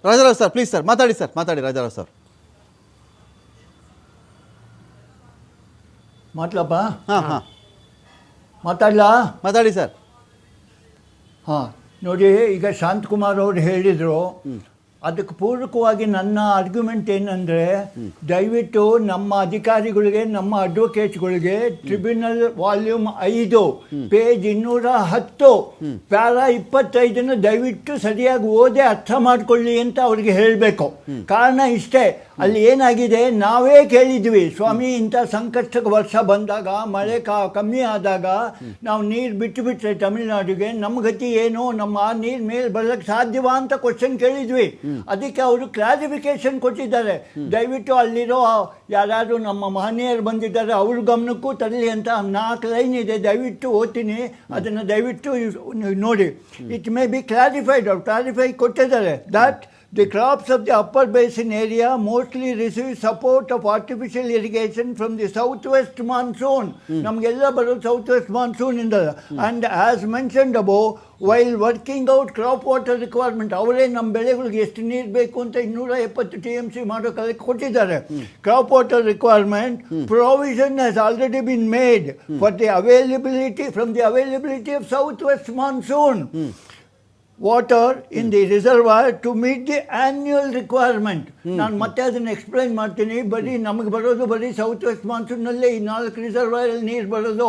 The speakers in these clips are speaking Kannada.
ರಾಜಾರಾವ್ ಸರ್ ಪ್ಲೀಸ್ ಸರ್ ಮಾತಾಡಿ ರಾಜಾರಾವ್ ಸರ್. ಮಾತಾಡಪ್ಪ. ಹಾಂ ಮಾತಾಡಲಾ? ಮಾತಾಡಿ ಸರ್. ಹಾಂ, ನೋಡಿ, ಈಗ ಶಾಂತಕುಮಾರ್ ಅವರು ಹೇಳಿದರು, ಅದಕ್ಕೆ ಪೂರಕವಾಗಿ ನನ್ನ ಆರ್ಗ್ಯುಮೆಂಟ್ ಏನಂದರೆ, ದಯವಿಟ್ಟು ನಮ್ಮ ಅಧಿಕಾರಿಗಳಿಗೆ, ನಮ್ಮ ಅಡ್ವೊಕೇಟ್ಗಳಿಗೆ ಟ್ರಿಬ್ಯುನಲ್ ವಾಲ್ಯೂಮ್ 5 ಪೇಜ್ 210 ಪ್ಯಾರಾ 25 ದಯವಿಟ್ಟು ಸರಿಯಾಗಿ ಓದಿ ಅರ್ಥ ಮಾಡ್ಕೊಳ್ಳಿ ಅಂತ ಅವ್ರಿಗೆ ಹೇಳಬೇಕು. ಕಾರಣ ಇಷ್ಟೇ, ಅಲ್ಲಿ ಏನಾಗಿದೆ, ನಾವೇ ಕೇಳಿದ್ವಿ, ಸ್ವಾಮಿ ಇಂಥ ಸಂಕಷ್ಟಕ್ಕೆ ವರ್ಷ ಬಂದಾಗ, ಮಳೆ ಕಮ್ಮಿ ಆದಾಗ ನಾವು ನೀರು ಬಿಟ್ಟರೆ ತಮಿಳುನಾಡಿಗೆ ನಮ್ಮ ಗತಿ ಏನು, ನಮ್ಮ ಆ ನೀರು ಮೇಲೆ ಬರಲಿಕ್ಕೆ ಸಾಧ್ಯವಾ ಅಂತ ಕ್ವಶನ್ ಕೇಳಿದ್ವಿ. ಅದಕ್ಕೆ ಅವರು ಕ್ಲಾರಿಫಿಕೇಶನ್ ಕೊಟ್ಟಿದ್ದಾರೆ. ದಯವಿಟ್ಟು ಅಲ್ಲಿರೋ ಯಾರು ನಮ್ಮ ಮಹನೀಯರು ಬಂದಿದ್ದಾರೆ ಅವ್ರ ಗಮನಕ್ಕೂ ತರಲಿ ಅಂತ 4 ಲೈನ್ ಇದೆ, ದಯವಿಟ್ಟು ಓದ್ತೀನಿ, ಅದನ್ನು ದಯವಿಟ್ಟು ನೋಡಿ. ಇಟ್ ಮೇ ಬಿ ಕ್ಲಾರಿಫೈಡ್, ಅವ್ರು ಕ್ಲಾರಿಫೈ ಕೊಟ್ಟಿದ್ದಾರೆ. That the crops of the upper basin area mostly receive support of artificial irrigation from the southwest monsoon. ನಮಗೆಲ್ಲ ಬರೋದು southwest monsoon ಇಂದ. And as mentioned above, while working out crop water requirement, ಅವರೇ ನಮ್ಮ ಬೆಳೆಗಳಿಗೆ ಎಷ್ಟು ನೀರು ಬೇಕು ಅಂತ 270 TMC ಮಾಡೋ ಕಾಲಕ್ಕೆ ಕೊಟ್ಟಿದ್ದಾರೆ. Crop water requirement provision has already been made for the availability of southwest monsoon water in the reservoir to meet the annual requirement. ನಾನು ಮತ್ತೆ ಅದನ್ನು ಎಕ್ಸ್ಪ್ಲೈನ್ ಮಾಡ್ತೀನಿ. ನಮಗೆ ಬರೋದು ಬರೀ ಸೌತ್ ವೆಸ್ಟ್ ಮಾನ್ಸೂನ್ನಲ್ಲೇ ಈ 4 ರಿಸರ್ವಾಯರಲ್ಲಿ ನೀರು ಬರೋದು.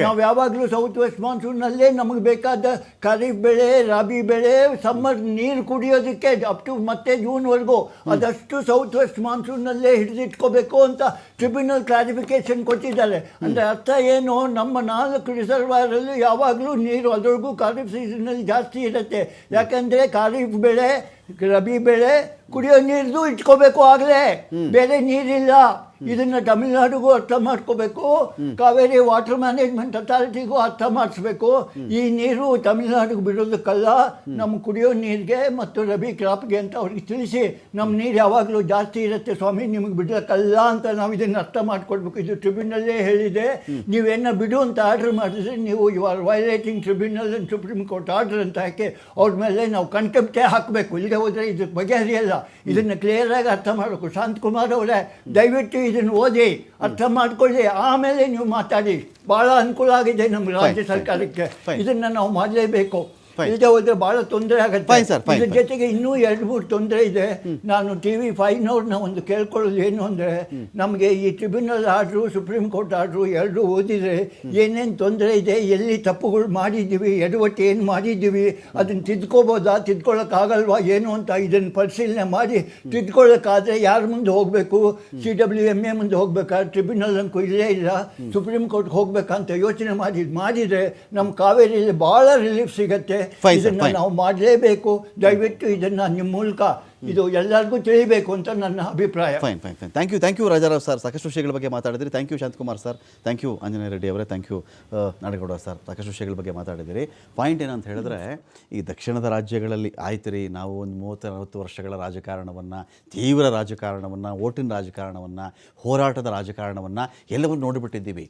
ನಾವು ಯಾವಾಗಲೂ ಸೌತ್ ವೆಸ್ಟ್ ಮಾನ್ಸೂನ್ನಲ್ಲೇ ನಮಗೆ ಬೇಕಾದ ಖರೀಫ್ ಬೆಳೆ, ರಾಬಿ ಬೆಳೆ, ಸಮ್ಮರ್ ನೀರು ಕುಡಿಯೋದಕ್ಕೆ ಅಪ್ ಟು ಮತ್ತೆ ಜೂನ್ವರೆಗೂ ಅದಷ್ಟು ಸೌತ್ ವೆಸ್ಟ್ ಮಾನ್ಸೂನ್ನಲ್ಲೇ ಹಿಡಿದಿಟ್ಕೋಬೇಕು ಅಂತ ಟ್ರಿಬ್ಯುನಲ್ ಕ್ಲಾರಿಫಿಕೇಶನ್ ಕೊಟ್ಟಿದ್ದಾರೆ. ಅಂದರೆ ಅರ್ಥ ಏನು, ನಮ್ಮ 4 ರಿಸರ್ವಾಯರಲ್ಲೂ ಯಾವಾಗಲೂ ನೀರು, ಅದರೊಳಗೂ ಖಾರಿಫ್ ಸೀಸನ್ನಲ್ಲಿ ಜಾಸ್ತಿ ಇರುತ್ತೆ. ಯಾಕಂದರೆ ಖಾರಿಫ್ ಬೆಳೆ, ರಬಿ ಬೆಳೆ ಕುಡಿಯೋ ನೀರ್ದು ಇಟ್ಕೋಬೇಕು, ಆಗಲೇ ಬೇರೆ ನೀರಿಲ್ಲ. ಇದನ್ನು ತಮಿಳುನಾಡಿಗೂ ಅರ್ಥ ಮಾಡ್ಕೋಬೇಕು, ಕಾವೇರಿ ವಾಟರ್ ಮ್ಯಾನೇಜ್ಮೆಂಟ್ ಅಥಾರಿಟಿಗೂ ಅರ್ಥ ಮಾಡಿಸ್ಬೇಕು. ಈ ನೀರು ತಮಿಳುನಾಡಿಗೆ ಬಿಡೋದಕ್ಕಲ್ಲ, ನಮ್ಮ ಕುಡಿಯೋ ನೀರಿಗೆ ಮತ್ತು ರಬಿ ಕ್ರಾಪ್ಗೆ ಅಂತ ಅವ್ರಿಗೆ ತಿಳಿಸಿ, ನಮ್ಮ ನೀರು ಯಾವಾಗಲೂ ಜಾಸ್ತಿ ಇರುತ್ತೆ ಸ್ವಾಮಿ, ನಿಮಗೆ ಬಿಡೋಕ್ಕಲ್ಲ ಅಂತ ನಾವು ಇದನ್ನು ಅರ್ಥ ಮಾಡಿಕೊಡ್ಬೇಕು. ಇದು ಟ್ರಿಬ್ಯುನಲ್ಲೇ ಹೇಳಿದೆ. ನೀವೇನ ಬಿಡು ಅಂತ ಆರ್ಡ್ರ್ ಮಾಡಿದ್ರೆ ನೀವು you are violating tribunal and supreme court order ಅಂತ ಹಾಕಿ ಅವ್ರ ಮೇಲೆ ನಾವು ಕಂಟೆಂಪ್ಟೇ ಹಾಕಬೇಕು. ಇಲ್ಲದೆ ಹೋದರೆ ಇದು ಬಗೆಹರಿಯಲ್ಲ. ಇದನ್ನು ಕ್ಲಿಯರಾಗಿ ಅರ್ಥ ಮಾಡಬೇಕು. ಶಾಂತಕುಮಾರ್ ಅವರೇ, ದಯವಿಟ್ಟು ಇದನ್ನು ಓದಿ ಅರ್ಥ ಮಾಡ್ಕೊಳ್ಳಿ, ಆಮೇಲೆ ನೀವು ಮಾತಾಡಿ. ಭಾಳ ಅನುಕೂಲ ಆಗಿದೆ ನಮ್ಮ ರಾಜ್ಯ ಸರ್ಕಾರಕ್ಕೆ, ಇದನ್ನು ನಾವು ಮಾಡಲೇಬೇಕು. ಇಲ್ಲದೆ ಹೋದರೆ ಭಾಳ ತೊಂದರೆ ಆಗುತ್ತೆ. ಇದ್ರ ಜೊತೆಗೆ ಇನ್ನೂ 2-3 ತೊಂದರೆ ಇದೆ. ನಾನು TV5ನವ್ರನ್ನ ಒಂದು ಕೇಳ್ಕೊಳ್ಳೋದು ಏನು ಅಂದರೆ, ನಮಗೆ ಈ tribunal order, supreme court order ಎರಡೂ ಓದಿದರೆ ಏನೇನು ತೊಂದರೆ ಇದೆ, ಎಲ್ಲಿ ತಪ್ಪುಗಳು ಮಾಡಿದ್ದೀವಿ, ಎಡವಟ್ಟು ಏನು ಮಾಡಿದ್ದೀವಿ, ಅದನ್ನು ತಿದ್ಕೋಬೋದಾ, ತಿದ್ಕೊಳ್ಳೋಕ್ಕಾಗಲ್ವಾ ಏನು ಅಂತ ಇದನ್ನು ಪರಿಶೀಲನೆ ಮಾಡಿ ತಿದ್ಕೊಳ್ಳೋಕ್ಕಾದರೆ ಯಾರ ಮುಂದೆ ಹೋಗಬೇಕು, CWMA ಮುಂದೆ ಹೋಗ್ಬೇಕಾ, ಟ್ರಿಬ್ಯುನಲ್ ಅಂಕೂ ಇಲ್ಲೇ ಇಲ್ಲ, ಸುಪ್ರೀಂ ಕೋರ್ಟ್ಗೆ ಹೋಗ್ಬೇಕಂತ ಯೋಚನೆ ಮಾಡಿದರೆ ನಮ್ಮ ಕಾವೇರಿಯಲ್ಲಿ ಭಾಳ ರಿಲೀಫ್ ಸಿಗುತ್ತೆ. ಇದನ್ನು ನಾವು ಮಾಡಲೇಬೇಕು. ದಯವಿಟ್ಟು ಇದನ್ನು ನಿಮ್ಮ ಮೂಲಕ ಇದು ಎಲ್ಲರಿಗೂ ತಿಳಿಬೇಕು ಅಂತ ನನ್ನ ಅಭಿಪ್ರಾಯ. Fine. Thank you Rajarao sir, ಸಾಕಷ್ಟು ವಿಷಯಗಳ ಬಗ್ಗೆ ಮಾತಾಡಿದ್ರಿ. Thank you Shanthakumar sir, thank you Anjaneya Reddy ಅವರೇ, ಥ್ಯಾಂಕ್ ಯು ನಾಡಗೌಡ ಸರ್, ಸಾಕಷ್ಟು ವಿಷಯಗಳ ಬಗ್ಗೆ ಮಾತಾಡಿದಿರಿ. ಪಾಯಿಂಟ್ ಏನಂತ ಹೇಳಿದ್ರೆ, ಈ ದಕ್ಷಿಣದ ರಾಜ್ಯಗಳಲ್ಲಿ ಆಯ್ತು ರೀ, ನಾವು ಒಂದು 30-40 ವರ್ಷಗಳ ರಾಜಕಾರಣವನ್ನು, ತೀವ್ರ ರಾಜಕಾರಣವನ್ನು, ಓಟಿನ ರಾಜಕಾರಣವನ್ನು, ಹೋರಾಟದ ರಾಜಕಾರಣವನ್ನು ಎಲ್ಲವನ್ನು ನೋಡಿಬಿಟ್ಟಿದ್ದೀವಿ.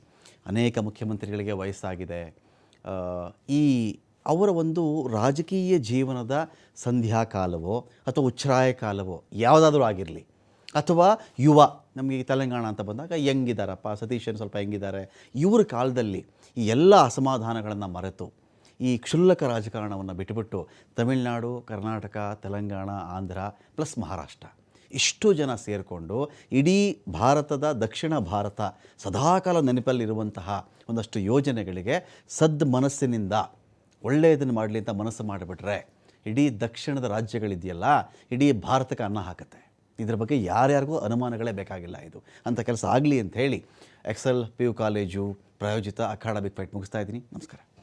ಅನೇಕ ಮುಖ್ಯಮಂತ್ರಿಗಳಿಗೆ ವಯಸ್ಸಾಗಿದೆ. ಈ ಅವರ ಒಂದು ರಾಜಕೀಯ ಜೀವನದ ಸಂಧ್ಯಾಕಾಲವೋ ಅಥವಾ ಉಚ್ಛ್ರಾಯ ಕಾಲವೋ ಯಾವುದಾದ್ರೂ ಆಗಿರಲಿ, ಅಥವಾ ಯುವ, ನಮಗೆ ತೆಲಂಗಾಣ ಅಂತ ಬಂದಾಗ ಹೆಂಗಿದ್ದಾರಪ್ಪ, ಸತೀಶನ್ ಸ್ವಲ್ಪ ಹೆಂಗಿದ್ದಾರೆ, ಇವರ ಕಾಲದಲ್ಲಿ ಈ ಎಲ್ಲ ಅಸಮಾಧಾನಗಳನ್ನು ಮರೆತು ಈ ಕ್ಷುಲ್ಲಕ ರಾಜಕಾರಣವನ್ನು ಬಿಟ್ಟುಬಿಟ್ಟು ತಮಿಳುನಾಡು, ಕರ್ನಾಟಕ, ತೆಲಂಗಾಣ, ಆಂಧ್ರ ಪ್ಲಸ್ ಮಹಾರಾಷ್ಟ್ರ ಇಷ್ಟು ಜನ ಸೇರಿಕೊಂಡು ಇಡೀ ಭಾರತದ, ದಕ್ಷಿಣ ಭಾರತ ಸದಾಕಾಲ ನೆನಪಲ್ಲಿರುವಂತಹ ಒಂದಷ್ಟು ಯೋಜನೆಗಳಿಗೆ ಮನಸ್ಸಿನಿಂದ ಒಳ್ಳೆಯದನ್ನು ಮಾಡಲಿ ಅಂತ ಮನಸ್ಸು ಮಾಡಿಬಿಟ್ರೆ ಇಡೀ ದಕ್ಷಿಣದ ರಾಜ್ಯಗಳಿದೆಯಲ್ಲ, ಇಡೀ ಭಾರತಕ್ಕೆ ಅನ್ನ ಹಾಕುತ್ತೆ. ಇದರ ಬಗ್ಗೆ ಯಾರ್ಯಾರಿಗೂ ಅನುಮಾನಗಳೇ ಬೇಕಾಗಿಲ್ಲ. ಇದು ಅಂಥ ಕೆಲಸ ಆಗಲಿ ಅಂತ ಹೇಳಿ ಎಕ್ಸೆಲ್ PU ಕಾಲೇಜು ಪ್ರಾಯೋಜಿತ ಅಖಾಡ ಬಿಗ್ ಫೈಟ್ ಮುಗಿಸ್ತಾ ಇದ್ದೀನಿ. ನಮಸ್ಕಾರ.